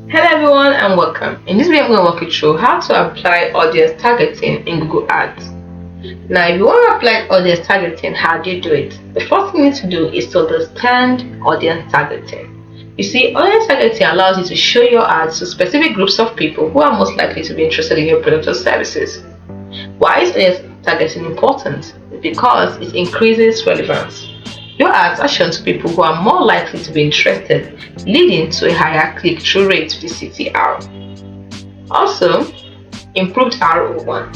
Hello everyone and welcome. In this video I'm going to walk you through how to apply audience targeting in Google Ads. Now if you want to apply audience targeting, how do you do it? The first thing you need to do is to understand audience targeting. You see, audience targeting allows you to show your ads to specific groups of people who are most likely to be interested in your product or services. Why is audience targeting important? Because it increases relevance. Your ads are shown to people who are more likely to be interested, leading to a higher click-through rate to the CTR. Also, improved ROI.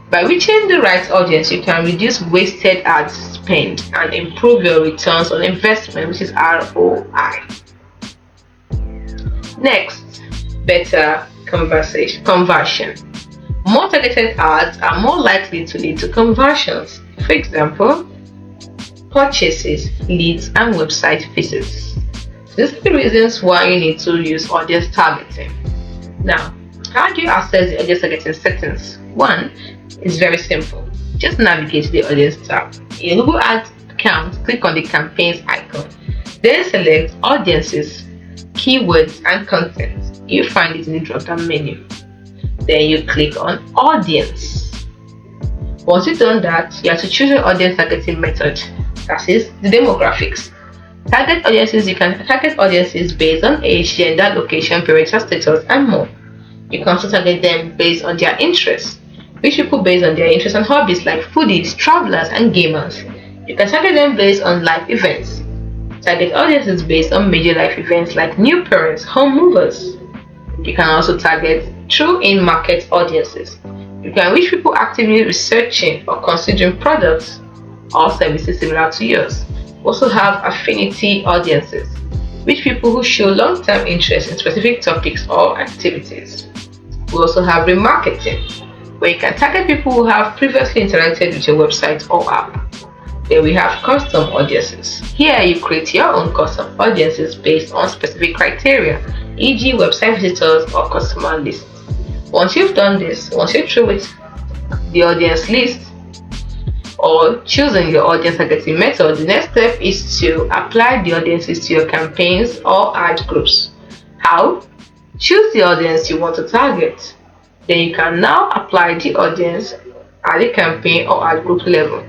By reaching the right audience, you can reduce wasted ad spend and improve your returns on investment, which is ROI. Next, better conversion. More targeted ads are more likely to lead to conversions. For example, purchases, leads, and website visits. These are the reasons why you need to use audience targeting. Now, how do you access the audience targeting settings? One is very simple. Just navigate to the audience tab. In Google Ads account, click on the campaigns icon. Then select audiences, keywords, and content. You find it in the drop-down menu. Then you click on audience. Once you've done that, you have to choose your audience targeting method. That is the demographics. Target audiences. You can target audiences based on age, gender, location, parental status, and more. You can also target them based on their interests. Reach people based on their interests and hobbies like foodies, travelers, and gamers. You can target them based on life events. Target audiences based on major life events like new parents, home movers. You can also target through in-market audiences. You can reach people actively researching or considering products or services similar to yours. We also have affinity audiences, which people who show long-term interest in specific topics or activities. We also have remarketing, where you can target people who have previously interacted with your website or app. Then we have custom audiences. Here you create your own custom audiences based on specific criteria, e.g. website visitors or customer lists. Once you've done this, once you're through with the audience list, or choosing your audience targeting method, the next step is to apply the audiences to your campaigns or ad groups. How? Choose the audience you want to target. Then you can now apply the audience at the campaign or ad group level.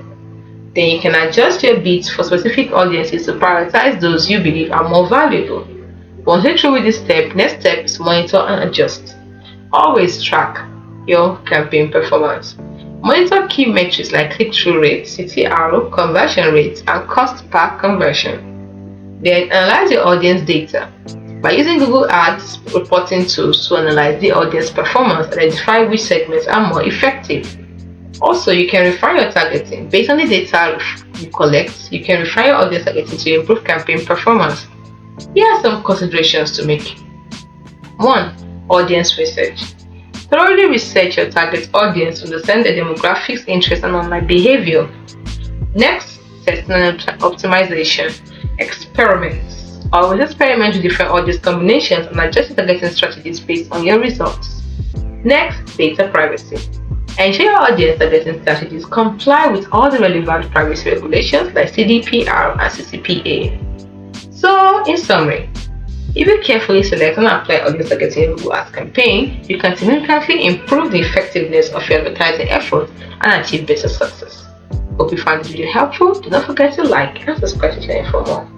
Then you can adjust your bids for specific audiences to prioritize those you believe are more valuable. Once you're through with this step, next step is monitor and adjust. Always track your campaign performance. Monitor key metrics like click-through rate, CTR, conversion rate, and cost per conversion. Then analyze your audience data. By using Google Ads reporting tools to analyze the audience performance, identify which segments are more effective. Also, you can refine your targeting. Based on the data you collect, you can refine your audience targeting to improve campaign performance. Here are some considerations to make. 1. Audience research. Thoroughly research your target audience to understand their demographics, interests, and online behavior. Next, testing and optimization. Experiments. Always experiment with different audience combinations and adjust your targeting strategies based on your results. Next, data privacy. Ensure your audience targeting strategies comply with all the relevant privacy regulations like GDPR and CCPA. So, in summary, if you carefully select and apply audience targeting in Google Ads campaign, you can significantly improve the effectiveness of your advertising efforts and achieve better success. Hope you found this video helpful. Do not forget to like and subscribe to the channel for more.